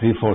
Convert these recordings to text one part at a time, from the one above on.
3/4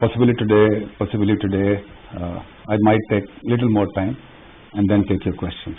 Possibly today I might take little more time and then take your questions.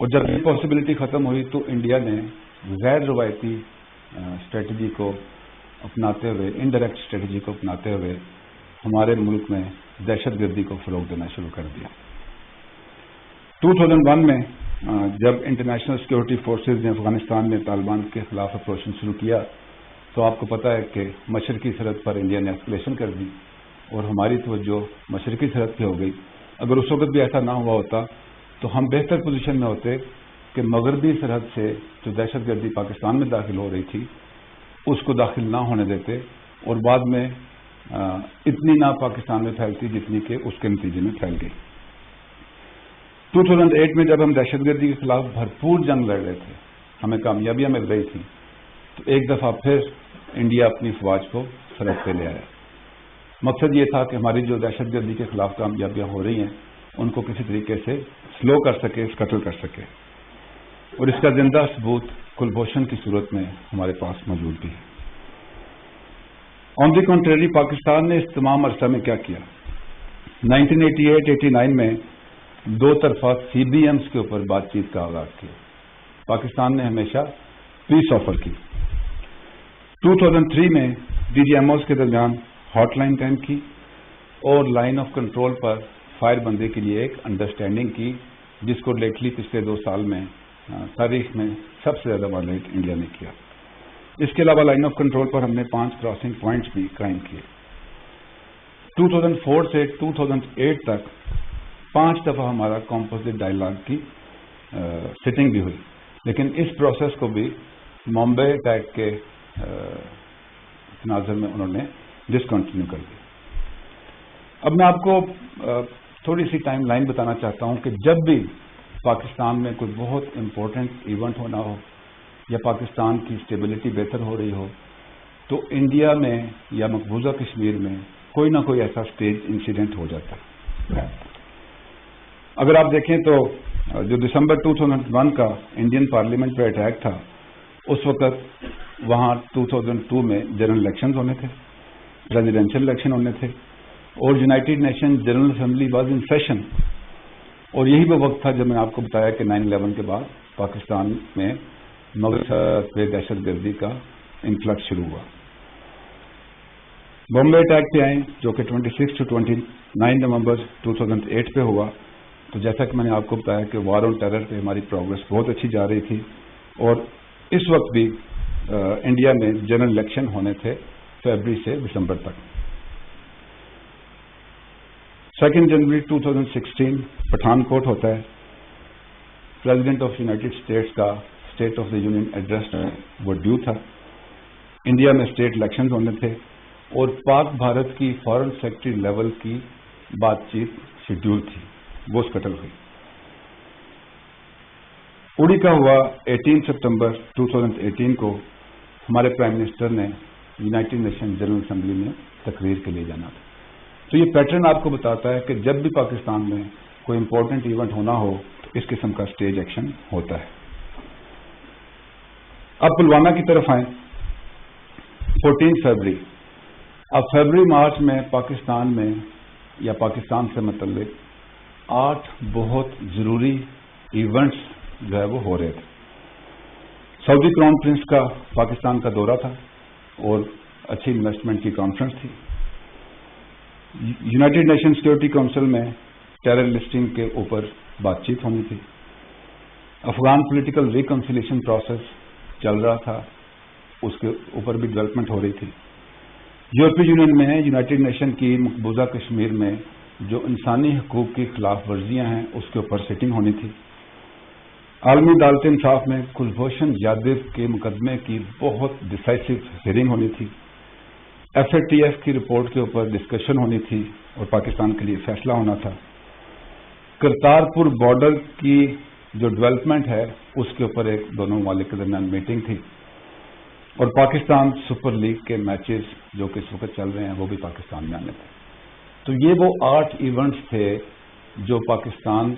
اور جب یہ possibility ختم ہوئی تو انڈیا نے غیر روایتی اسٹریٹجی کو اپناتے ہوئے، انڈائریکٹ اسٹریٹجی کو اپناتے ہوئے ہمارے ملک میں دہشت گردی کو فروغ دینا شروع کر دیا۔ 2001 میں جب انٹرنیشنل سیکورٹی فورسز نے افغانستان میں طالبان کے خلاف آپریشن شروع کیا تو آپ کو پتہ ہے کہ مشرقی سرحد پر انڈیا نے ایسکلیشن کر دی اور ہماری توجہ مشرقی سرحد پہ ہو گئی۔ اگر اس وقت بھی ایسا نہ ہوا ہوتا تو ہم بہتر پوزیشن میں ہوتے کہ مغربی سرحد سے جو دہشت گردی پاکستان میں داخل ہو رہی تھی اس کو داخل نہ ہونے دیتے اور بعد میں اتنی نہ پاکستان میں پھیلتی جتنی کہ اس کے نتیجے میں پھیل گئی۔ 2008 میں جب ہم دہشت گردی کے خلاف بھرپور جنگ لڑ رہے تھے، ہمیں کامیابیاں مل رہی تھیں، تو ایک دفعہ پھر انڈیا اپنی فوج کو سرحد پہ لے آیا۔ مقصد یہ تھا کہ ہماری جو دہشت گردی کے خلاف کامیابیاں ہو رہی ہیں ان کو کسی طریقے سے سلو کر سکے، قتل کر سکے، اور اس کا زندہ ثبوت کلبھوشن کی صورت میں ہمارے پاس موجود بھی ہے۔ آن دی کنٹریری پاکستان نے اس تمام عرصہ میں کیا کیا؟ 1988-89 میں دو طرفہ سی بی ایمز کے اوپر بات چیت کا آغاز کیا۔ پاکستان نے ہمیشہ پیس آفر کی۔ 2003 میں ڈی جی ایم اوز کے درمیان ہاٹ لائن قائم کی اور line of control per fire بندی کے لیے ایک انڈرسٹینڈنگ کی، جس کو لیٹلی پچھلے 2 سال میں تاریخ میں سب سے زیادہ وائلیٹ انڈیا نے کیا۔ اس کے علاوہ لائن آف کنٹرول پر ہم نے 5 کراسنگ پوائنٹس بھی قائم کیے۔ 2004 سے 2008 تک 5 دفعہ ہمارا کمپوزٹ ڈائیلاگ کی سیٹنگ بھی ہوئی، لیکن اس پروسیس کو بھی ممبئی اٹیک کے تناظر میں انہوں نے ڈسکنٹینیو کر دیا۔ اب میں آپ کو تھوڑی سی ٹائم لائن بتانا چاہتا ہوں کہ جب بھی پاکستان میں کوئی بہت امپورٹنٹ ایونٹ ہونا ہو یا پاکستان کی اسٹیبلٹی بہتر ہو رہی ہو تو انڈیا میں یا مقبوضہ کشمیر میں کوئی نہ کوئی ایسا اسٹیج انسیڈنٹ ہو جاتا ہے۔ اگر آپ دیکھیں تو جو دسمبر 2001 کا انڈین پارلیمنٹ پہ اٹیک تھا، اس وقت وہاں 2002 میں جنرل الیکشنز ہونے تھے، پریزیڈینشل الیکشن ہونے تھے، اور United nation general assembly was in session, اور یہی وہ وقت تھا جب میں نے آپ کو بتایا کہ 9/11 کے بعد پاکستان میں مغرب پہ دہشت گردی کا انفلکس شروع ہوا۔ بمبے اٹیک پہ آئیں جو کہ 26 سے 29 نومبر 2008 پہ ہوا، تو جیسا کہ میں نے آپ کو بتایا کہ وار آن ٹیرر پہ ہماری پروگرس بہت اچھی جا رہی تھی، اور اس وقت بھی انڈیا میں جنرل الیکشن ہونے تھے فیبرری سے دسمبر تک۔ 2 جنوری 2016 پٹھان کوٹ ہوتا ہے، پریزیڈنٹ آف یونائٹڈ اسٹیٹس کا state of the union address وہ ڈیو تھا۔ انڈیا میں اسٹیٹ الیکشنز ہونے تھے اور پاک بھارت کی فارن سیکرٹری لیول کی بات چیت شیڈیول تھی، وہ اسکٹل ہوئی۔ اڑی کا ہوا 18 ستمبر 2018 کو ہمارے پرائم منسٹر نے یونائٹڈ نیشن جنرل اسمبلی میں تقریر کے لیے جانا تھا۔ تو یہ پیٹرن آپ کو بتاتا ہے کہ جب بھی پاکستان میں کوئی امپورٹنٹ ایونٹ ہونا ہو تو اس قسم کا اسٹیج ایکشن ہوتا ہے۔ اب پلوامہ کی طرف آئیں، 14 فیبرری۔ اب فیبرری مارچ میں پاکستان میں یا پاکستان سے متعلق 8 بہت ضروری ایونٹس جو ہے وہ ہو رہے تھے۔ سعودی کراؤن پرنس کا پاکستان کا دورہ تھا اور اچھی انویسٹمنٹ کی کانفرنس تھی۔ یونائٹڈ نیشن سیکورٹی کونسل میں ٹیرر لسٹنگ کے اوپر بات چیت ہونی تھی۔ افغان پولیٹیکل ریکنسیلیشن پروسیس چل رہا تھا، اس کے اوپر بھی ڈیولپمنٹ ہو رہی تھی۔ یورپی یونین میں یونائٹڈ نیشن کی مقبوضہ کشمیر میں جو انسانی حقوق کی خلاف ورزیاں ہیں اس کے اوپر سیٹنگ ہونی تھی۔ عالمی عدالت انصاف میں کلبھوشن یادو کے مقدمے کی بہت ڈسائسو ہیئرنگ ہونی تھی۔ ایف اے ٹی ایف کی رپورٹ کے اوپر ڈسکشن ہونی تھی اور پاکستان کے لیے فیصلہ ہونا تھا۔ کرتارپور بارڈر کی جو ڈیولپمنٹ ہے اس کے اوپر ایک دونوں ممالک کے درمیان میٹنگ تھی، اور پاکستان سپر لیگ کے میچز جو کہ اس وقت چل رہے ہیں وہ بھی پاکستان میں آنے تھے۔ تو یہ وہ 8 ایونٹس تھے جو پاکستان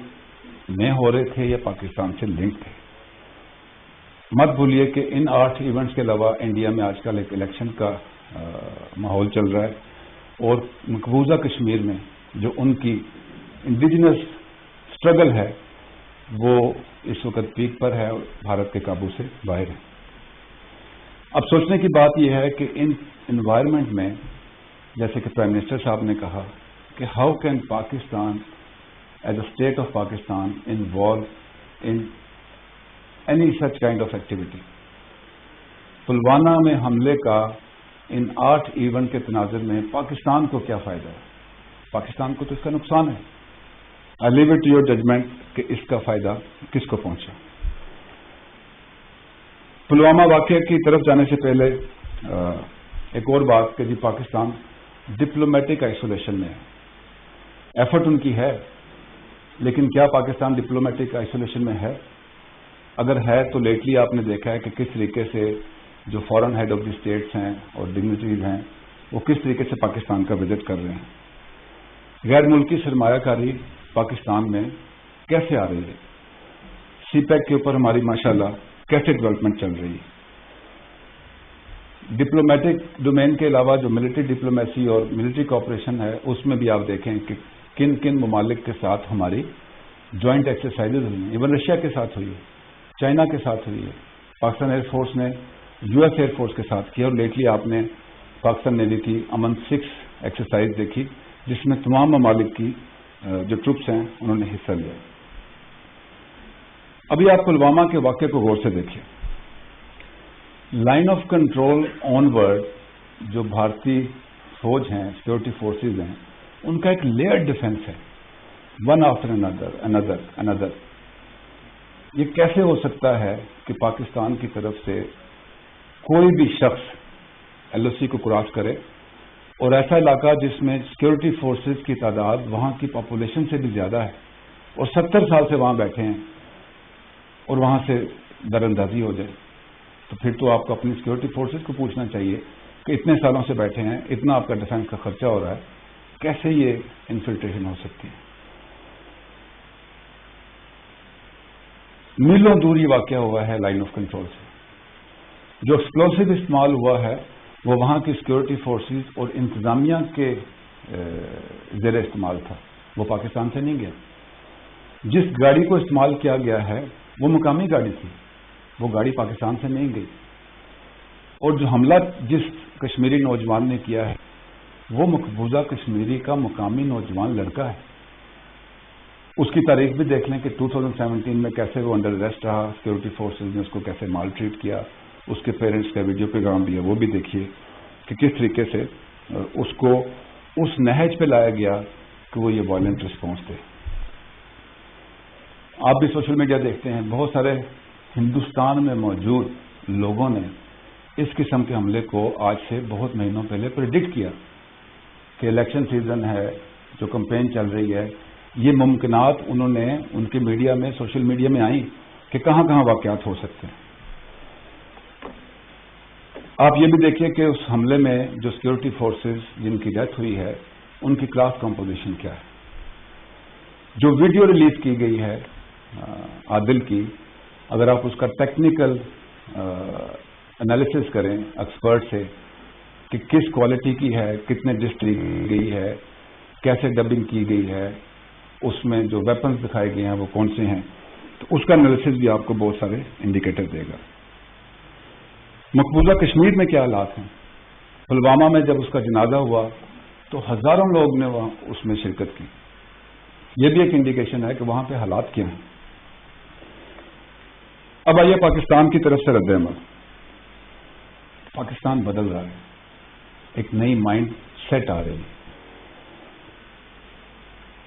میں ہو رہے تھے یا پاکستان سے لنک تھے۔ مت بھولیے کہ ان 8 ایونٹس کے علاوہ انڈیا میں آج کل ایک الیکشن کا ماحول چل رہا ہے، اور مقبوضہ کشمیر میں جو ان کی انڈیجنس اسٹرگل ہے وہ اس وقت پیک پر ہے اور بھارت کے قابو سے باہر ہے۔ اب سوچنے کی بات یہ ہے کہ ان انوائرمنٹ میں جیسے کہ پرائم منسٹر صاحب نے کہا کہ how can Pakistan as a state of Pakistan involve in any such kind of activity. Pulwama میں حملے کا ان 8 ایونٹ کے تناظر میں پاکستان کو کیا فائدہ ہے؟ پاکستان کو تو اس کا نقصان ہے۔ I leave it to your judgement کہ اس کا فائدہ کس کو پہنچا۔ پلوامہ واقعے کی طرف جانے سے پہلے ایک اور بات کہ جی پاکستان ڈپلومیٹک آئسولیشن میں ہے، ایفرٹ ان کی ہے، لیکن کیا پاکستان ڈپلومیٹک آئسولیشن میں ہے؟ اگر ہے تو لیٹلی آپ نے دیکھا ہے کہ کس طریقے سے جو فورن ہیڈ آف دی اسٹیٹس ہیں اور ڈگنیٹریز ہیں وہ کس طریقے سے پاکستان کا وزٹ کر رہے ہیں۔ غیر ملکی سرمایہ کاری پاکستان میں کیسے آ رہی ہے؟ سی پیک کے اوپر ہماری ماشاءاللہ کیسے ڈیولپمنٹ چل رہی ہے؟ ڈپلومیٹک ڈومین کے علاوہ جو ملٹری ڈپلومیسی اور ملٹری کوآپریشن ہے اس میں بھی آپ دیکھیں کہ کن کن ممالک کے ساتھ ہماری جوائنٹ ایکسرسائزز ہوئی ہیں۔ ایون رشیا کے ساتھ ہوئی ہے، چائنا کے ساتھ ہوئی ہے، پاکستان ایئر فورس نے یو ایس ایئر فورس کے ساتھ کیا، اور لیٹلی آپ نے پاکستان نیوی کی امن 6 ایکسرسائز دیکھی جس میں تمام ممالک کی جو ٹروپس ہیں انہوں نے حصہ لیا۔ ابھی آپ پلوامہ کے واقعے کو غور سے دیکھیں۔ Line of control on word جو بھارتی فوج ہیں، سیکورٹی فورسز ہیں، ان کا ایک لیئر ڈیفنس ہے، ون آفٹر اندر۔ یہ کیسے ہو سکتا ہے کہ پاکستان کی طرف سے کوئی بھی شخص ایل او سی کو کراس کرے اور ایسا علاقہ جس میں سیکورٹی فورسز کی تعداد وہاں کی پاپولیشن سے بھی زیادہ ہے اور 70 سال سے وہاں بیٹھے ہیں اور وہاں سے در اندازی ہو جائے، تو پھر تو آپ کو اپنی سیکورٹی فورسز کو پوچھنا چاہیے کہ اتنے سالوں سے بیٹھے ہیں، اتنا آپ کا ڈیفنس کا خرچہ ہو رہا ہے، کیسے یہ انفلٹریشن ہو سکتی ہے؟ میلوں دور یہ واقعہ ہوا ہے لائن آف کنٹرول سے۔ جو ایکسپلوسو استعمال ہوا ہے وہ وہاں کی سیکورٹی فورسز اور انتظامیہ کے زیر استعمال تھا، وہ پاکستان سے نہیں گیا۔ جس گاڑی کو استعمال کیا گیا ہے وہ مقامی گاڑی تھی، وہ گاڑی پاکستان سے نہیں گئی، اور جو حملہ جس کشمیری نوجوان نے کیا ہے وہ مقبوضہ کشمیری کا مقامی نوجوان لڑکا ہے۔ اس کی تاریخ بھی دیکھ لیں کہ 2017 میں کیسے وہ انڈر اریسٹ رہا، سیکورٹی فورسز نے اس کو کیسے مال ٹریٹ کیا، اس کے پیرنٹس کا ویڈیو پیغام بھی ہے، وہ بھی دیکھیے کہ کس طریقے سے اس کو اس نہج پہ لایا گیا کہ وہ یہ وائلنٹ رسپانس دے۔ آپ بھی سوشل میڈیا دیکھتے ہیں، بہت سارے ہندوستان میں موجود لوگوں نے اس قسم کے حملے کو آج سے بہت مہینوں پہلے پریڈکٹ کیا کہ الیکشن سیزن ہے، جو کمپین چل رہی ہے، یہ ممکنات انہوں نے ان کے میڈیا میں، سوشل میڈیا میں آئیں کہ کہاں کہاں واقعات ہو سکتے ہیں۔ آپ یہ بھی دیکھیے کہ اس حملے میں جو سیکورٹی فورسز جن کی ڈیتھ ہوئی ہے ان کی کلاس کمپوزیشن کیا ہے۔ جو ویڈیو ریلیز کی گئی ہے عادل کی، اگر آپ اس کا ٹیکنیکل انالیسس کریں ایکسپرٹ سے کہ کس کوالٹی کی ہے، کتنے ڈسٹرکٹ کی گئی ہے، کیسے ڈبنگ کی گئی ہے، اس میں جو ویپنز دکھائے گئے ہیں وہ کون سے ہیں، تو اس کا انالیسس بھی آپ کو بہت سارے انڈیکیٹر دے گا۔ مقبوضہ کشمیر میں کیا حالات ہیں؟ پلوامہ میں جب اس کا جنازہ ہوا تو ہزاروں لوگ نے وہاں اس میں شرکت کی، یہ بھی ایک انڈیکیشن ہے کہ وہاں پہ حالات کیا ہیں۔ اب آئیے پاکستان کی طرف سے رد عمل۔ پاکستان بدل رہا ہے، ایک نئی مائنڈ سیٹ آ رہی ہے۔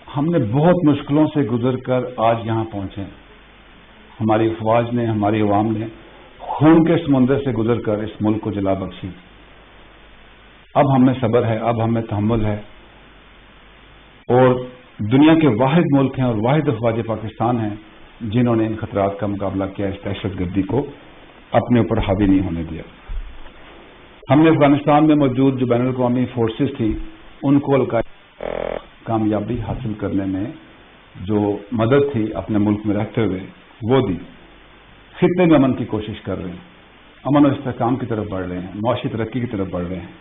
ہم نے بہت مشکلوں سے گزر کر آج یہاں پہنچے ہیں، ہماری افواج نے، ہماری عوام نے خون کے سمندر سے گزر کر اس ملک کو جلا بخشی۔ اب ہم میں صبر ہے، اب ہم میں تحمل ہے، اور دنیا کے واحد ملک ہیں اور واحد افواج پاکستان ہیں جنہوں نے ان خطرات کا مقابلہ کیا، اس دہشت گردی کو اپنے اوپر حاوی نہیں ہونے دیا۔ ہم نے افغانستان میں موجود جو بین الاقوامی فورسز تھی ان کو کامیابی حاصل کرنے میں جو مدد تھی اپنے ملک میں رہتے ہوئے وہ دی۔ خطے میں امن کی کوشش کر رہے ہیں، امن و استحکام کی طرف بڑھ رہے ہیں، معاشی ترقی کی طرف بڑھ رہے ہیں۔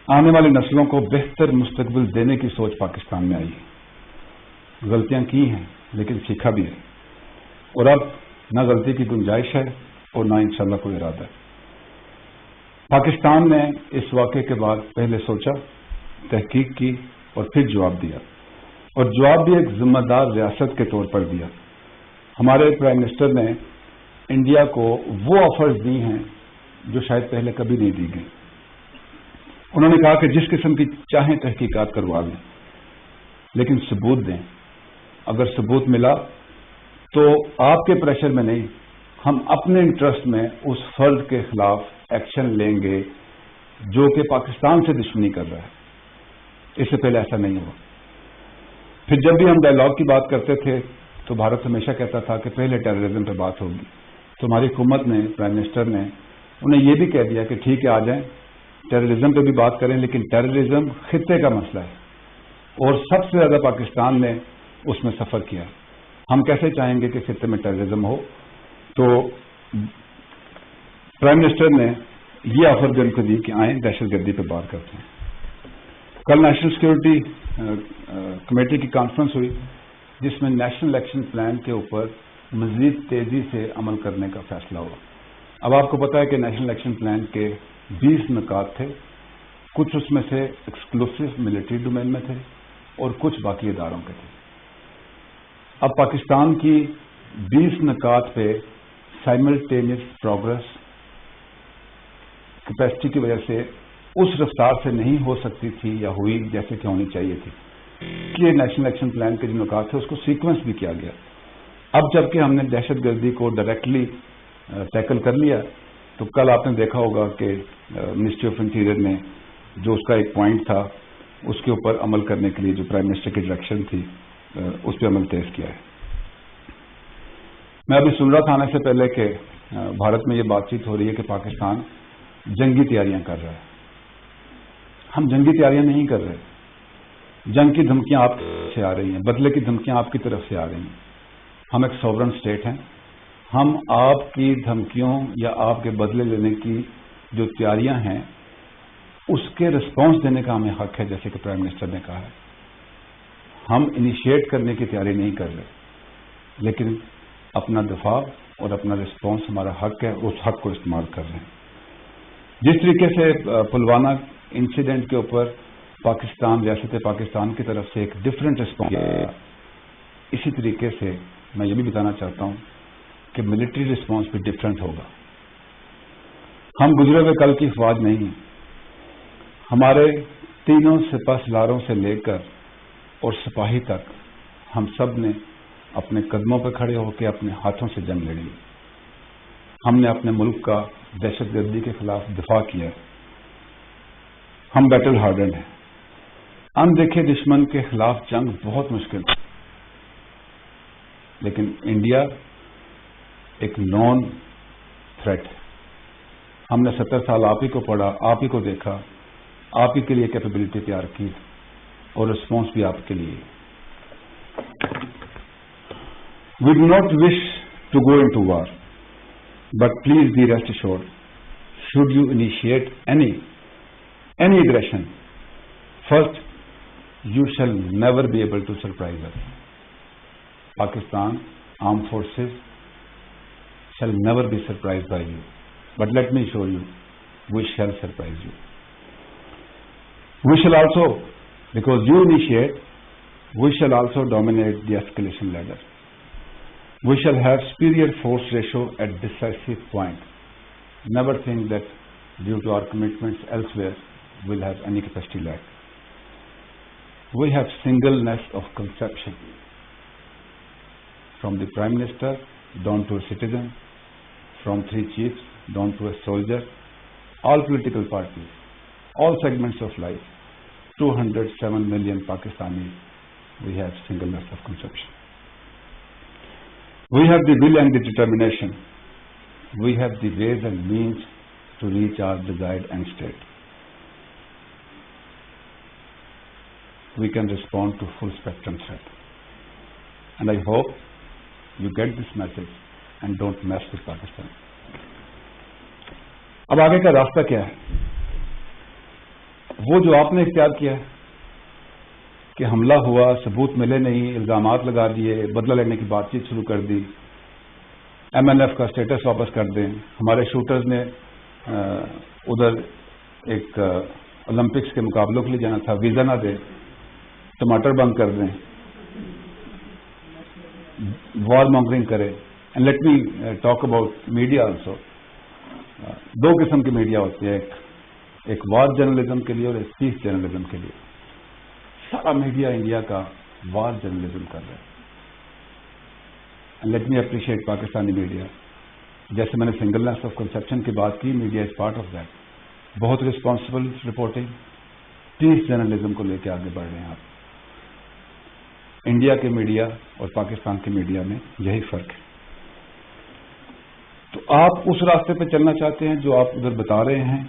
آنے والی نسلوں کو بہتر مستقبل دینے کی سوچ پاکستان میں آئی ہے۔ غلطیاں کی ہیں لیکن سیکھا بھی ہے، اور اب نہ غلطی کی گنجائش ہے اور نہ انشاءاللہ کوئی ارادہ ہے۔ پاکستان نے اس واقعے کے بعد پہلے سوچا، تحقیق کی اور پھر جواب دیا، اور جواب بھی ایک ذمہ دار ریاست کے طور پر دیا۔ ہمارے پرائم منسٹر نے انڈیا کو وہ آفرز دی ہیں جو شاید پہلے کبھی نہیں دی گئی۔ انہوں نے کہا کہ جس قسم کی چاہیں تحقیقات کروا لیں، لیکن ثبوت دیں۔ اگر ثبوت ملا تو آپ کے پریشر میں نہیں، ہم اپنے انٹرسٹ میں اس فرد کے خلاف ایکشن لیں گے جو کہ پاکستان سے دشمنی کر رہا ہے۔ اس سے پہلے ایسا نہیں ہوا۔ پھر جب بھی ہم ڈائیلاگ کی بات کرتے تھے تو بھارت ہمیشہ کہتا تھا کہ پہلے ٹیررزم پہ بات ہوگی، تو ہماری حکومت نے، پرائم منسٹر نے انہیں یہ بھی کہہ دیا کہ ٹھیک ہے، آ جائیں، ٹیررزم پہ بھی بات کریں، لیکن ٹیررزم خطے کا مسئلہ ہے اور سب سے زیادہ پاکستان نے اس میں سفر کیا۔ ہم کیسے چاہیں گے کہ خطے میں ٹیررزم ہو؟ تو پرائم منسٹر نے یہ آفر بھی ان کو دی کہ آئیں دہشت گردی پہ بات کرتے ہیں۔ کل نیشنل سیکورٹی کمیٹی کی کانفرنس ہوئی جس میں نیشنل ایکشن پلان کے اوپر مزید تیزی سے عمل کرنے کا فیصلہ ہوا۔ اب آپ کو پتا ہے کہ نیشنل ایکشن پلان کے 20 نکات تھے، کچھ اس میں سے ایکسکلوسو ملٹری ڈومین میں تھے اور کچھ باقی اداروں کے تھے۔ اب پاکستان کی 20 نکات پہ سائملٹینیس پروگرس کیپیسٹی کی وجہ سے اس رفتار سے نہیں ہو سکتی تھی یا ہوئی جیسے کہ ہونی چاہیے تھی کہ نیشنل ایکشن پلان کے جو نکات تھے اس کو سیکوینس بھی کیا گیا۔ اب جبکہ ہم نے دہشت گردی کو ڈائریکٹلی ٹیکل کر لیا، تو کل آپ نے دیکھا ہوگا کہ منسٹری آف انٹیریئر نے جو اس کا ایک پوائنٹ تھا اس کے اوپر عمل کرنے کے لیے جو پرائم منسٹر کی ڈائریکشن تھی اس پہ عمل تیز کیا ہے۔ میں ابھی سن رہا تھا آنے سے پہلے کہ بھارت میں یہ بات چیت ہو رہی ہے کہ پاکستان جنگی تیاریاں کر رہا ہے۔ ہم جنگی تیاریاں نہیں کر رہے، جنگ کی دھمکیاں آپ سے آ رہی ہیں، بدلے کی دھمکیاں آپ کی طرف سے آ رہی ہیں۔ ہم ایک سوورن اسٹیٹ ہیں، ہم آپ کی دھمکیوں یا آپ کے بدلے لینے کی جو تیاریاں ہیں اس کے رسپانس دینے کا ہمیں حق ہے، جیسے کہ پرائم منسٹر نے کہا ہے۔ ہم انیشیٹ کرنے کی تیاری نہیں کر رہے، لیکن اپنا دفاع اور اپنا رسپانس ہمارا حق ہے، اس حق کو استعمال کر رہے ہیں۔ جس طریقے سے پلوامہ انسیڈنٹ کے اوپر پاکستان، ریاست پاکستان کی طرف سے ایک ڈفرینٹ رسپانس، اسی طریقے سے میں یہ بھی بتانا چاہتا ہوں کہ ملٹری رسپانس بھی ڈفرینٹ ہوگا۔ ہم گزرے ہوئے کل کی افواج نہیں ہیں، ہمارے تینوں سپہ سالاروں سے لے کر اور سپاہی تک ہم سب نے اپنے قدموں پہ کھڑے ہو کے اپنے ہاتھوں سے جنگ لڑی۔ ہم نے اپنے ملک کا دہشت گردی کے خلاف دفاع کیا۔ ہم بیٹل ہارڈنڈ ہیں۔ اندیکھے دشمن کے خلاف جنگ بہت مشکل ہے، لیکن انڈیا ایک نون تھریٹ ہے۔ ہم نے 70 سال آپ ہی کو پڑھا، آپ ہی کو دیکھا، آپ ہی کے لیے کیپیبلٹی تیار کی اور رسپانس بھی آپ کے لیے۔ We do not wish to go into war, but please be rest assured, should you initiate any aggression, first, you shall never be able to surprise us. Pakistan Armed Forces shall never be surprised by you. But let me assure you, we shall surprise you. We shall also, because you initiate, we shall also dominate the escalation ladder. We shall have superior force ratio at decisive point. Never think that due to our commitments elsewhere, we'll have any capacity lack. We have singleness of conception. From the Prime Minister down to a citizen, from 3 chiefs down to a soldier, all political parties, all segments of life, 207 million Pakistanis, we have singleness of conception. We have the will and the determination. We have the ways and means to reach our desired end state. We can respond to full spectrum threat. And I hope you get this message and don't mess with Pakistan. اب آگے کا راستہ کیا ہے؟ وہ جو آپ نے اختیار کیا ہے کہ حملہ ہوا، ثبوت ملے نہیں، الزامات لگا دیے، بدلہ لینے کی بات چیت شروع کر دی، MNF کا اسٹیٹس واپس کر دیں، ہمارے شوٹرز نے ادھر ایک اولمپکس کے مقابلوں کے لیے جانا تھا، ویزا نہ دیں، ٹماٹر بند کر دیں، وار مانگرنگ کرے. And let me talk about media also. دو قسم کی میڈیا ہوتی ہے، ایک وار جرنلزم کے لیے اور ایک پیس جرنلزم کے لیے. سارا میڈیا انڈیا کا وار جرنلزم کر رہا ہے. Let me appreciate Pakistani media. جیسے میں نے سنگلنس آف کنسپشن کی بات کی، media is part of that. بہت ریسپانسبل رپورٹنگ، پیس جرنلزم کو لے کے آگے بڑھ رہے ہیں آپ. انڈیا کے میڈیا اور پاکستان کے میڈیا میں یہی فرق ہے. تو آپ اس راستے پہ چلنا چاہتے ہیں جو آپ ادھر بتا رہے ہیں،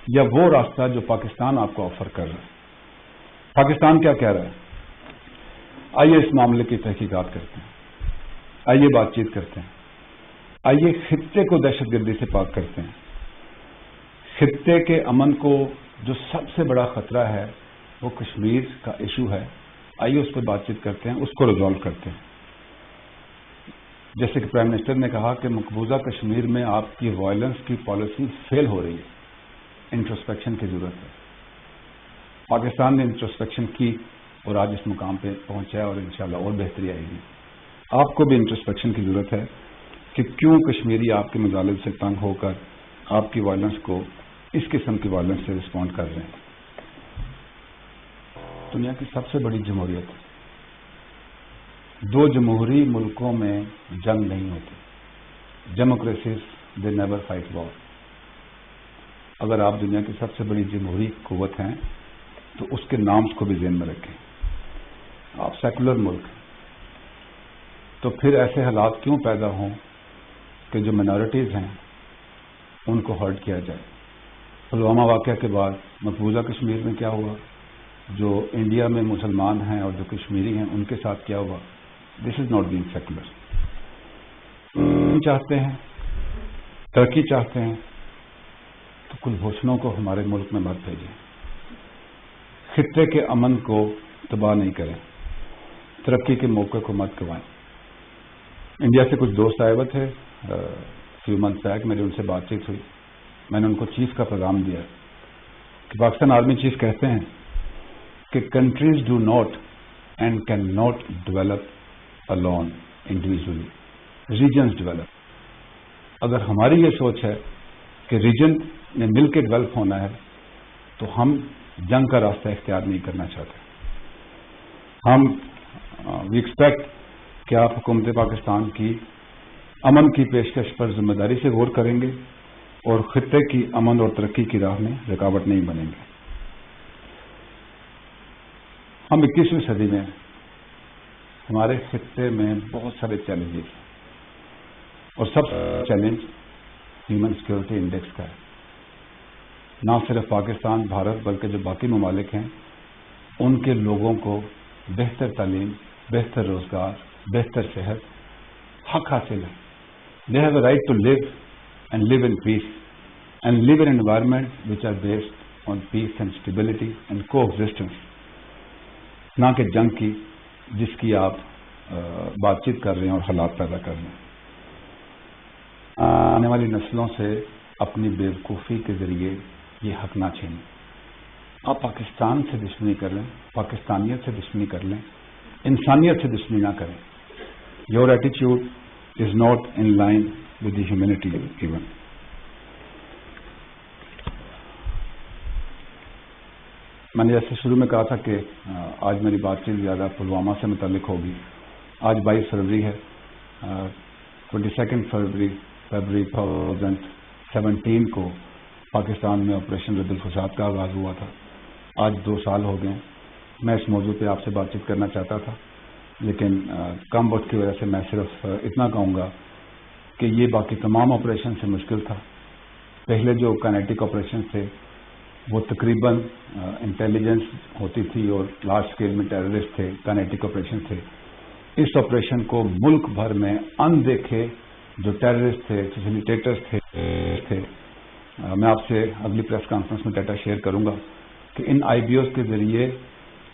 یا وہ راستہ جو پاکستان آپ کو آفر کر رہا ہے؟ پاکستان کیا کہہ رہا ہے؟ آئیے اس معاملے کی تحقیقات کرتے ہیں، آئیے بات چیت کرتے ہیں، آئیے خطے کو دہشت گردی سے پاک کرتے ہیں. خطے کے امن کو جو سب سے بڑا خطرہ ہے وہ کشمیر کا ایشو ہے. آئیے اس پہ بات چیت کرتے ہیں، اس کو ریزالو کرتے ہیں. جیسے کہ پرائم منسٹر نے کہا کہ مقبوضہ کشمیر میں آپ کی وائلنس کی پالیسی فیل ہو رہی ہے، انٹروسپیکشن کی ضرورت ہے. پاکستان نے انٹروسپیکشن کی اور آج اس مقام پہ پہنچا ہے اور انشاءاللہ اور بہتری آئے گی. آپ کو بھی انٹروسپیکشن کی ضرورت ہے کہ کیوں کشمیری آپ کے مظالم سے تنگ ہو کر آپ کی وائلنس کو اس قسم کی وائلنس سے رسپونڈ کر رہے ہیں. دنیا کی سب سے بڑی جمہوریت، دو جمہوری ملکوں میں جنگ نہیں ہوتی. ڈیموکریسیز دے نیور فائٹ وار. اگر آپ دنیا کی سب سے بڑی جمہوری قوت ہیں تو اس کے نامز کو بھی ذہن میں رکھیں. آپ سیکولر ملک ہیں تو پھر ایسے حالات کیوں پیدا ہوں کہ جو منارٹیز ہیں ان کو ہرٹ کیا جائے. پلوامہ واقعہ کے بعد مقبوضہ کشمیر میں کیا ہوا، جو انڈیا میں مسلمان ہیں اور جو کشمیری ہیں ان کے ساتھ کیا ہوا. دس از ناٹ بینگ سیکولر. چاہتے ہیں ترقی چاہتے ہیں تو کلبھوشنوں کو ہمارے ملک میں مت بھیجیں. خطے کے امن کو تباہ نہیں کریں، ترقی کے موقع کو مت گوائیں. انڈیا سے کچھ دوست آئے ہوئے تھے فیو منتھس بیک، میری ان سے بات چیت ہوئی. میں نے ان کو چیف کا پیغام دیا کہ پاکستان آرمی چیف کہتے ہیں کہ countries do not and can not develop alone individually, regions develop. اگر ہماری یہ سوچ ہے کہ ریجن میں مل کے ڈیولپ ہونا ہے تو ہم جنگ کا راستہ اختیار نہیں کرنا چاہتے. ہم وی ایکسپیکٹ کہ آپ حکومت پاکستان کی امن کی پیشکش پر ذمہ داری سے غور کریں گے اور خطے کی امن اور ترقی کی راہ میں رکاوٹ نہیں بنیں گے. ہم 21ویں صدی میں ہمارے خطے میں بہت سارے چیلنجز ہیں اور سب چیلنج ہیومن سیکورٹی انڈیکس کا ہے. نہ صرف پاکستان، بھارت، بلکہ جو باقی ممالک ہیں ان کے لوگوں کو بہتر تعلیم، بہتر روزگار، بہتر صحت حق حاصل ہے. They have a right to live and live in peace and live in an environment which are based on peace and stability and coexistence. نہ کہ جنگ کی جس کی آپ بات چیت کر رہے ہیں اور حالات پیدا کر رہے ہیں. آنے والی نسلوں سے اپنی بیوقوفی کے ذریعے یہ حق نہ چھینیں. آپ پاکستان سے دشمنی کر لیں، پاکستانیت سے دشمنی کر لیں، انسانیت سے دشمنی نہ کریں. Your attitude is not in line with the humanity even. میں نے جیسے شروع میں کہا تھا کہ آج میری بات چیت زیادہ پلوامہ سے متعلق ہوگی. آج 22 فروری ہے. 22 فروری 2017 کو پاکستان میں آپریشن رد الفساد کا آغاز ہوا تھا. آج 2 سال ہو گئے. میں اس موضوع پہ آپ سے بات چیت کرنا چاہتا تھا لیکن کم وقت کی وجہ سے میں صرف اتنا کہوں گا کہ یہ باقی تمام آپریشن سے مشکل تھا. پہلے جو کائنیٹک آپریشن تھے وہ تقریباً انٹیلیجنس ہوتی تھی اور لارج اسکیل میں ٹیررسٹ تھے، کائنیٹک آپریشن تھے. اس آپریشن کو ملک بھر میں اندیکھے جو ٹیررسٹ تھے، فیسیلیٹیٹرز تھے. میں آپ سے اگلی پریس کانفرنس میں ڈیٹا شیئر کروں گا کہ ان آئی بی اوز کے ذریعے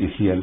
ECL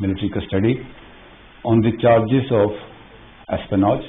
military custody on the charges of espionage।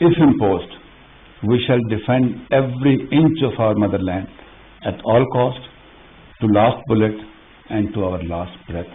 if imposed, we shall defend every inch of our motherland at all cost, to last bullet and to our last breath,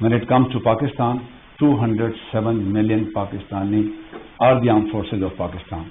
When it comes to Pakistan, 207 million Pakistani are the armed forces of Pakistan।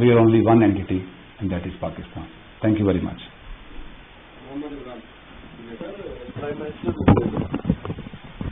We are only one entity and that is Pakistan। Thank you very much।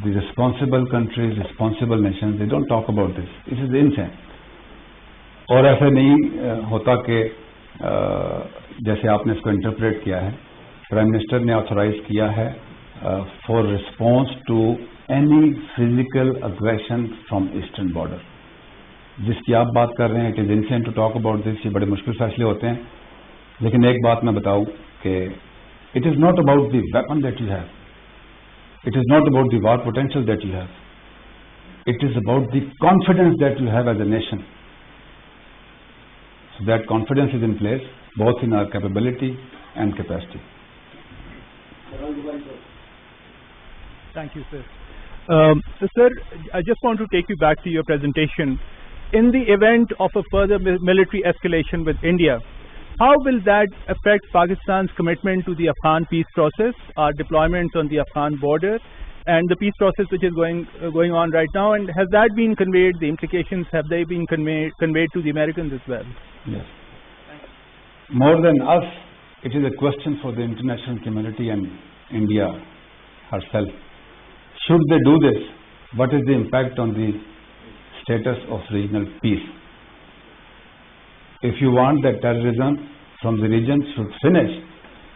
The responsible countries, responsible nations, they don't talk about this. This is insane. اور ایسا نہیں ہوتا کہ جیسے آپ نے اس کو interpret کیا ہے. پرائم منسٹر نے آتھورائز کیا ہے for response to any physical aggression from eastern border. جس کی آپ بات کر رہے ہیں it is indecent to talk about this. یہ بڑے مشکل فیصلے ہوتے ہیں، لیکن ایک بات میں بتاؤں کہ it is not about the weapon that you have, it is not about the war potential that you have, it is about the confidence that you have as a nation. So that confidence is in place both in our capability and capacity. Thank you, sir. So, sir, I just want to take you back to your presentation. In the event of a further military escalation with India, how will that affect Pakistan's commitment to the Afghan peace process, our deployments on the Afghan border, and the peace process which is going on right now? And has that been conveyed? The implications, have they been conveyed to the Americans as well? Yes. More than us, it is a question for the international community and India herself. Should they do this? What is the impact on the status of regional peace? If you want that terrorism from the region should finish,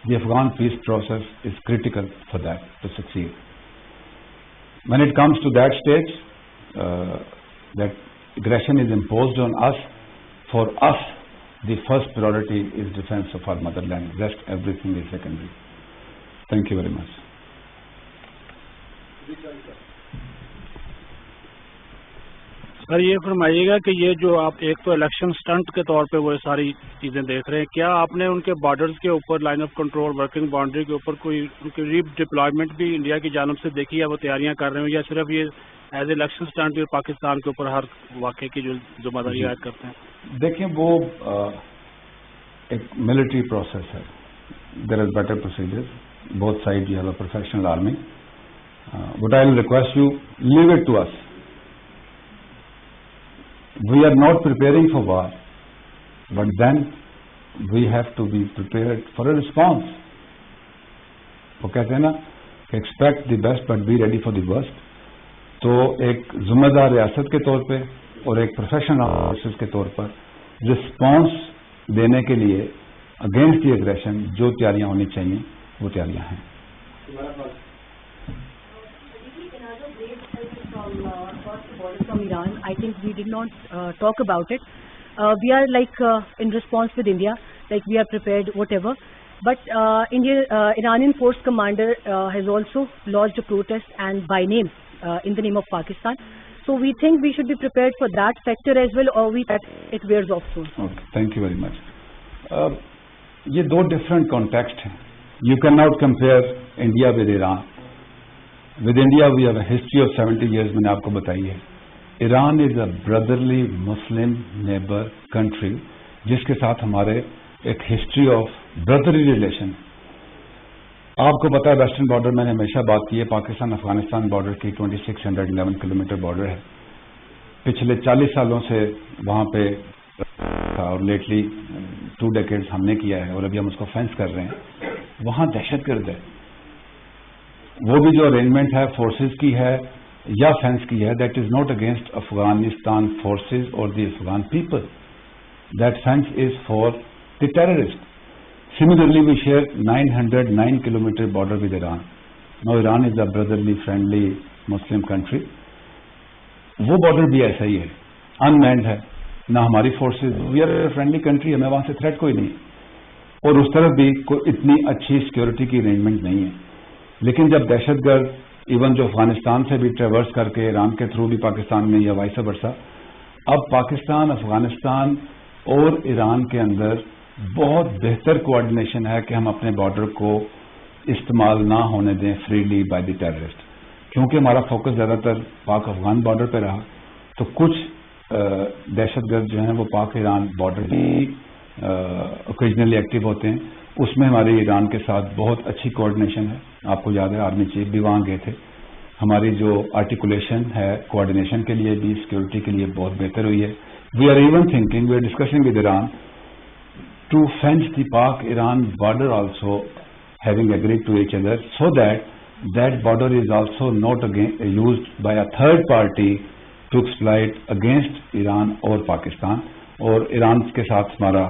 the Afghan peace process is critical for that to succeed. When it comes to that stage, that aggression is imposed on us, for us, the first priority is defense of our motherland. Rest everything is secondary. Thank you very much. سر یہ فرمائیے گا کہ یہ جو آپ ایک تو election stent کے طور پہ وہ ساری چیزیں دیکھ رہے ہیں، کیا آپ نے ان کے بارڈرز کے اوپر line of control working boundary کے اوپر کوئی ان کی ری ڈپلائمنٹ بھی انڈیا کی جانب سے دیکھی ہے، وہ تیاریاں کر رہے ہیں، یا صرف یہ ایز اے الیکشن سٹنٹ اور پاکستان کے اوپر ہر واقعے کی جو ذمہ داری عائد کرتے ہیں؟ دیکھیں وہ ایک ملٹری پروسیس ہے. There are better procedures both side. You have a professional army. What I will request you, leave it to us. We are not preparing for war, but then we have to be prepared for a response. وہ کہتے ہیں نا expect the best but be ready for the worst. تو ایک ذمہ دار ریاست کے طور پہ اور ایک پروفیشنل آفیسر کے طور پر رسپانس دینے کے لیے اگینسٹ دی اگریشن جو تیاریاں ہونی چاہیے وہ تیاریاں ہیں. From Iran, I think we did not talk about it. We are like in response with India, like we are prepared, whatever. But Iranian force commander has also lodged a protest and by name in the name of Pakistan. So we think we should be prepared for that factor as well, or that it wears off soon. Okay, thank you very much. یہ دو different context ہیں. You cannot compare India with Iran. With India we have a history of 70 years. میں نے آپ کو بتائی ہے. Iran is a brotherly Muslim neighbor country جس کے ساتھ ہمارے ایک ہسٹری آف برادری ریلیشن. آپ کو پتا ہے ویسٹرن بارڈر میں نے ہمیشہ بات کی ہے پاکستان افغانستان بارڈر کی 2611 کلومیٹر بارڈر ہے. پچھلے 40 سالوں سے وہاں پہ اور لیٹلی 2 decades ہم نے کیا ہے اور ابھی ہم اس کو فینس کر رہے ہیں. وہاں دہشت گرد ہے. وہ بھی جو ارینجمنٹ ہے فورسز کی ہے یا فینس کی ہے, that is not against Afghanistan forces اور the Afghan people. That fence is for the terrorist. Similarly, we share 909 kilometer border with Iran. Now Iran is a brotherly, friendly Muslim country. وہ border بھی ایسا ہی ہے, unmanned ہے, نہ ہماری forces. We are a friendly country, ہمیں وہاں سے تھریٹ کوئی نہیں, اور اس طرف بھی کوئی اتنی اچھی سیکورٹی کی ارینجمنٹ نہیں ہے. لیکن جب دہشت گرد ایون جو افغانستان سے بھی ٹریورس کر کے ایران کے تھرو بھی پاکستان میں یا وائس ورسا, اب پاکستان افغانستان اور ایران کے اندر بہت بہتر کوآرڈینیشن ہے کہ ہم اپنے بارڈر کو استعمال نہ ہونے دیں فریلی بائی دی ٹیررسٹ. کیونکہ ہمارا فوکس زیادہ تر پاک افغان بارڈر پہ رہا, تو کچھ دہشت گرد جو ہیں وہ پاک ایران بارڈر بھی اوکیجنلی ایکٹیو ہوتے ہیں. اس میں ہماری ایران کے ساتھ بہت اچھی کوآرڈینیشن ہے. آپ کو یاد ہے آرمی چیف بھی وہاں گئے تھے. ہماری جو آرٹیکولیشن ہے کوآرڈینیشن کے لیے بھی سیکورٹی کے لیے بہت بہتر ہوئی ہے. We are even thinking, we are discussing with Iran to fence the Pak-Iran border also, having agreed to each other, so that border is also not used by a third party to exploit against Iran or Pakistan. اور ایران کے ساتھ ہمارا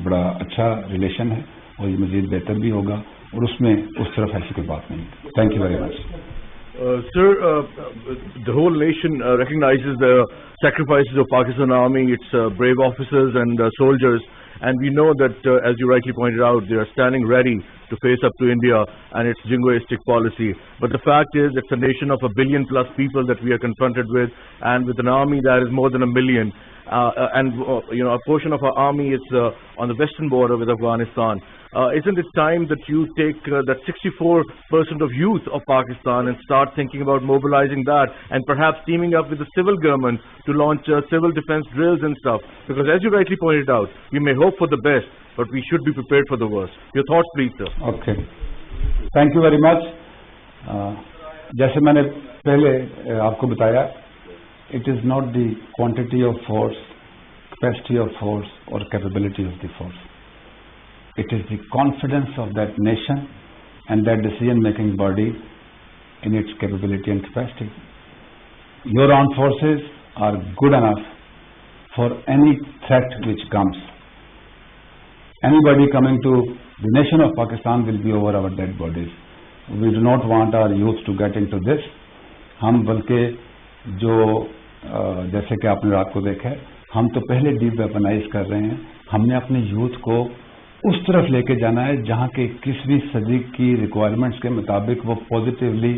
بڑا اچھا relation ہے اور یہ مزید بہتر بھی ہوگا اور اس میں اس طرف ایسی کوئی بات نہیں. Thank you very much. Sir, the whole nation recognizes the sacrifices of Pakistan Army, its brave officers and soldiers, and we know that, as you rightly pointed out, they are standing ready to face up to India and its jingoistic policy. But the fact is, it's a nation of 1 billion plus people that we are confronted with, and with an army that is more than 1 million. A portion of our army is on the western border with Afghanistan. Isn't it time that you take that 64% of youth of Pakistan and start thinking about mobilizing that and perhaps teaming up with the civil government to launch civil defense drills and stuff? Because as you rightly pointed out, we may hope for the best, but we should be prepared for the worst. Your thoughts, please, sir. Okay. Thank you very much. جیسے میں نے پہلے آپ کو بتایا, it is not the quantity of force, capacity of force or capability of the force. It is the confidence of that nation and that decision-making body in its capability and capacity. Your armed forces are good enough for any threat which comes. Anybody coming to the nation of Pakistan will be over our dead bodies. We do not want our youth to get into this. ہم بلکہ جو جیسے کہ آپ نے رات کو دیکھا ہے, ہم تو پہلے ڈی ویپنائز کر رہے ہیں. ہم نے اپنے یوتھ کو اس طرف لے کے جانا ہے جہاں کے 21ویں صدی کی ریکوائرمنٹس کے مطابق وہ پازیٹیولی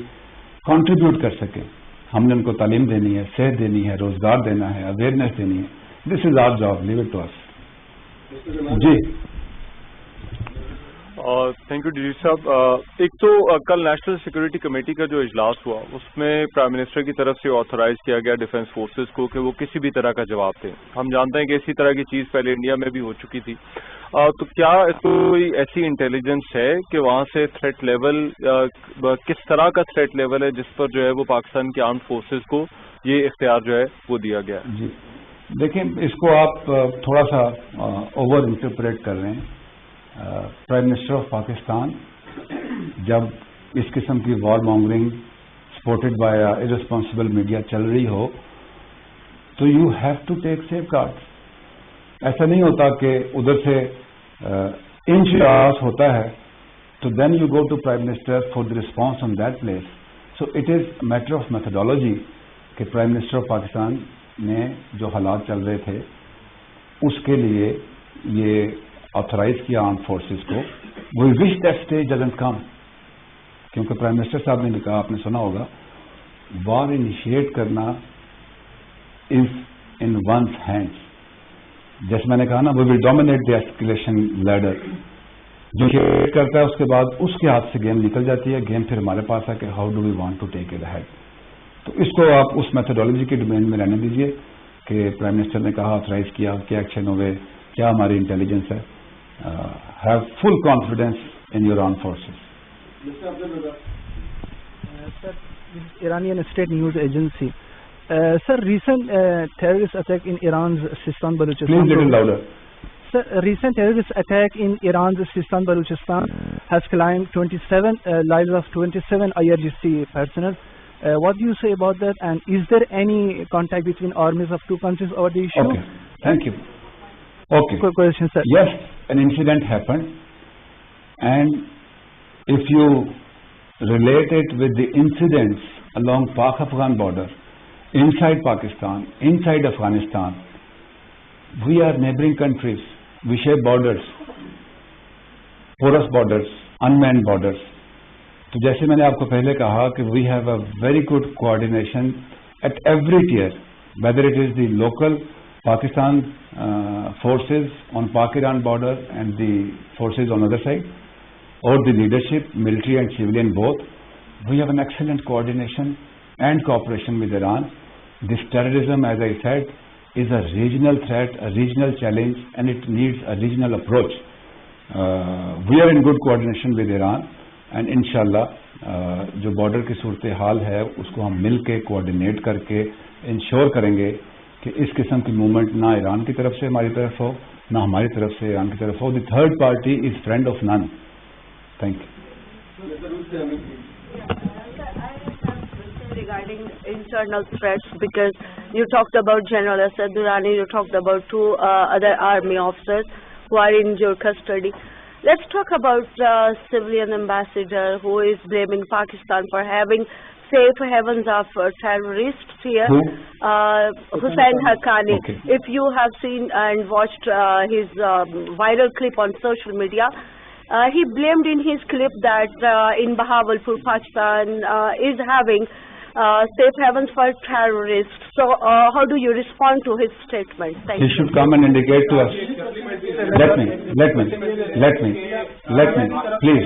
کنٹریبیوٹ کر سکیں. ہم نے ان کو تعلیم دینی ہے, صحت دینی ہے, روزگار دینا ہے, اویئرنیس دینی ہے. This is our job. Leave it to us. جی تھینک یو ڈی صاحب. ایک تو کل نیشنل سیکورٹی کمیٹی کا جو اجلاس ہوا اس میں پرائم منسٹر کی طرف سے آتھورائز کیا گیا ڈیفنس فورسز کو کہ وہ کسی بھی طرح کا جواب دیں. ہم جانتے ہیں کہ اسی طرح کی چیز پہلے انڈیا میں بھی ہو چکی تھی. تو کیا کوئی ایسی انٹیلیجنس ہے کہ وہاں سے تھریٹ لیول کس طرح کا تھریٹ لیول ہے جس پر جو ہے وہ پاکستان کے آرمڈ فورسز کو یہ اختیار جو ہے وہ دیا گیا ہے؟ جی دیکھیں, اس کو آپ تھوڑا سا اوور انٹرپریٹ کر رہے ہیں. پرائم منسٹر آف پاکستان جب اس قسم کی war mongering supported by irresponsible media چل رہی ہو تو you have to take safeguard. ایسا نہیں ہوتا کہ ادھر سے انچ ہوتا ہے تو then you go to prime minister for the response on that place. So it is matter of methodology کہ پرائم منسٹر آف پاکستان نے جو حالات چل رہے تھے اس کے لیے یہ آتھورائز کیا آرم فورسز کو. We wish that stage doesn't come, کیونکہ پرائم منسٹر صاحب نے کہا, آپ نے سنا ہوگا, وار انیشیٹ کرنا از ان ونس ہینڈس. جیسے میں نے کہا نا, وی ول ڈومینیٹ دی ایسکیلیشن لیڈر. جو کریٹ کرتا ہے اس کے بعد اس کے ہاتھ سے گیم نکل جاتی ہے. گیم پھر ہمارے پاس ہے کہ how do we want to take it head. تو اس کو آپ اس میتھڈالوجی کے ڈومین میں رہنے دیجیے کہ پرائم منسٹر نے کہا آتھورائز کیا, کیا ایکشن ہوئے, کیا ہماری انٹیلیجنس ہے. Have full confidence in your armed forces. Sir, this is Iranian state news agency. Sir, recent terrorist attack in Iran's Sistan Baluchistan. Please little louder. Sir, recent terrorist attack in Iran's Sistan Baluchistan has claimed 27 lives of 27 IRGC personnel. What do you say about that? And is there any contact between armies of two countries over the issue? Okay, thank you. Okay. Quick question, sir. Yes, an incident happened, and if you relate it with the incidents along Pak-Afghan border, inside Pakistan, inside Afghanistan, we are neighboring countries. We share borders, porous borders, unmanned borders. تو جیسے میں نے آپ کو پہلے کہا کہ we have a very good coordination at every tier, whether it is the local Pakistan forces on Pak-Iran border and the forces on other side, or the leadership, military and civilian both. We have an excellent coordination and cooperation with Iran. This terrorism, as I said, is a regional threat, a regional challenge, and it needs a regional approach. We are in good coordination with Iran, and inshallah جو border کی صورتحال ہے اس کو ہم مل کے coordinate کر کے انشور کریں گے کہ اس قسم کی موومنٹ نہ ایران کی طرف سے ہماری طرف ہو, نہ ہماری طرف سے ایران کی طرف ہو. The third party is friend of none. Thank you. regarding internal threats, because you talked about General Asad Durrani, you talked about two other army officers who are in your custody. Let's talk about civilian ambassador who is blaming Pakistan for having safe havens of terrorists here. Hussain Haqqani. Okay. If you have seen and watched his viral clip on social media, he blamed in his clip that in Bahawalpur, Pakistan is having safe havens for terrorists. So how do you respond to his statement? Thank He you. should come and indicate to us. Let me, please.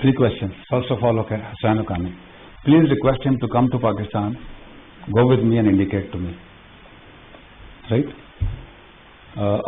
3 questions. First of all, okay, Hussain Haqqani. Please request him to come to Pakistan, go with me and indicate to me. Right?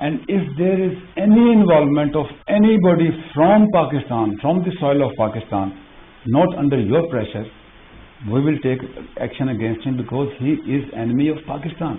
and if there is any involvement of anybody from Pakistan, from the soil of Pakistan, not under your pressure, we will take action against him because he is enemy of Pakistan.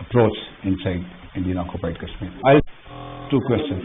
approach inside Indian occupied Kashmir. I'll 2 questions.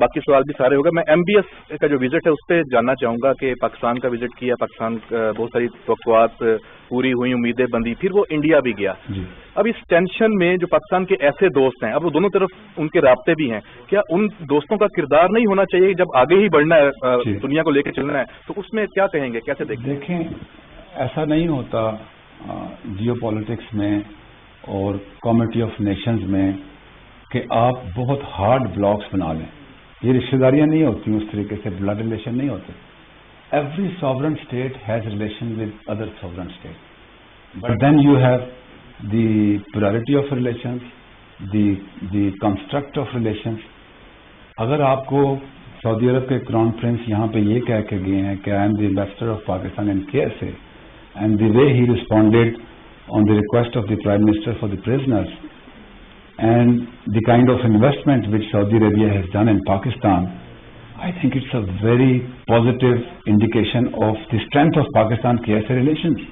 باقی سوال بھی سارے ہوگا. میں MBS کا جو visit ہے اس پہ جاننا چاہوں گا کہ پاکستان کا وزٹ کیا, پاکستان بہت ساری توقعات پوری ہوئی, امیدیں بندی, پھر وہ انڈیا بھی گیا. اب اس ٹینشن میں جو پاکستان کے ایسے دوست ہیں, اب وہ دونوں طرف ان کے رابطے بھی ہیں, کیا ان دوستوں کا کردار نہیں ہونا چاہیے جب آگے ہی بڑھنا ہے, دنیا کو لے کے چلنا ہے, تو اس میں کیا کہیں گے, کیسے دیکھیں ایسا نہیں ہوتا جیو پالیٹکس میں اور کمیٹی آف نیشنز میں کہ آپ بہت ہارڈ بلاکس بنا لیں. یہ رشتہ داریاں نہیں ہوتی اس طریقے سے, بلڈ ریلیشن نہیں ہوتے. Every sovereign state has relation with other sovereign state, but then you have the priority of relations, the construct of relations. اگر آپ کو سعودی عرب کے کراؤن پرنس یہاں پہ یہ کہہ کے گئے ہیں کہ I am the ambassador of Pakistan in KSA, and the way he responded on the request of the prime minister for the prisoners, and the kind of investment which Saudi Arabia has done in Pakistan, I think it's a very positive indication of the strength of Pakistan-KSA relations.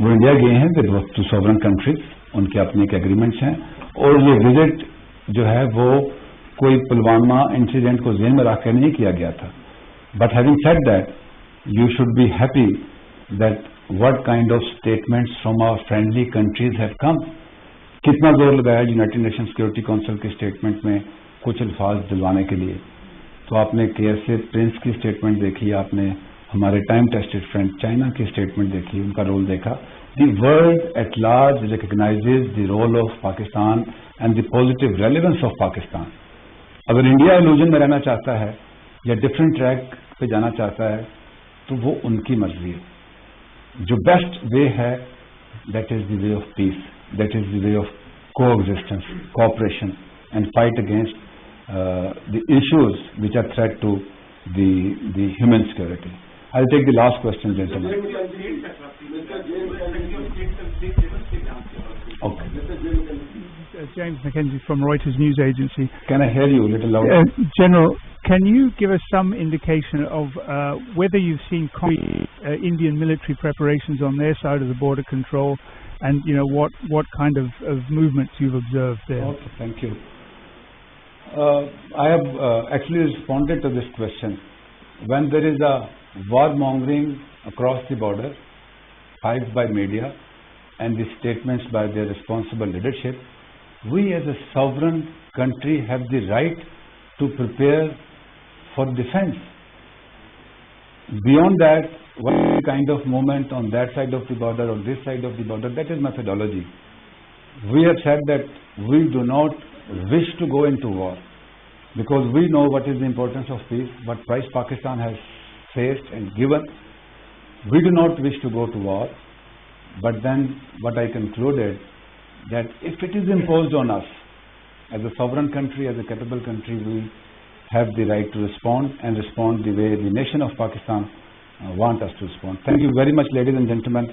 وہ India گئے ہیں with two sovereign countries, ان کے اپنے ایک agreements ہیں, اور یہ visit جو ہے وہ کوئی پلوامہ انسیڈنٹ کو ذہن میں رکھ کے نہیں کیا گیا تھا. But having said that, you should be happy that what kind of statements from our friendly countries have come. کتنا زور لگایا یونائٹڈ نیشن سیکورٹی کونسل کے اسٹیٹمنٹ میں کچھ الفاظ دلوانے کے لیے. تو آپ نے KSA پرنس کی اسٹیٹمنٹ دیکھی, آپ نے ہمارے ٹائم ٹیسٹڈ فرینڈ چائنا کی اسٹیٹمنٹ دیکھی, ان کا رول دیکھا. The world at large recognizes the role of Pakistan and the positive relevance of Pakistan. اگر انڈیا ایلوژن میں رہنا چاہتا ہے یا ڈفرینٹ ٹریک پہ جانا چاہتا ہے تو وہ ان کی مرضی ہے. جو بیسٹ وے ہے that is the way of peace, that is the way of coexistence, cooperation, and fight against the issues which are threat to the human security. I'll take the last question, gentlemen. Okay. James McKenzie from Reuters News Agency. Can I hear you a little louder? General, can you give us some indication of whether you've seen Indian military preparations on their side of the border control, and what kind of movements you've observed there? Okay, thank you. I have actually responded to this question. When there is a warmongering across the border, hyped by media and the statements by their responsible leadership, we as a sovereign country have the right to prepare for defense. Beyond that, what kind of movement on that side of the border or this side of the border, that is methodology. We have said that we do not wish to go into war because we know what is the importance of peace, what price Pakistan has faced and given. We do not wish to go to war, but then what I concluded, that if it is imposed on us as a sovereign country, as a capable country, we have the right to respond and respond the way the nation of Pakistan want us to respond. Thank you very much, ladies and gentlemen.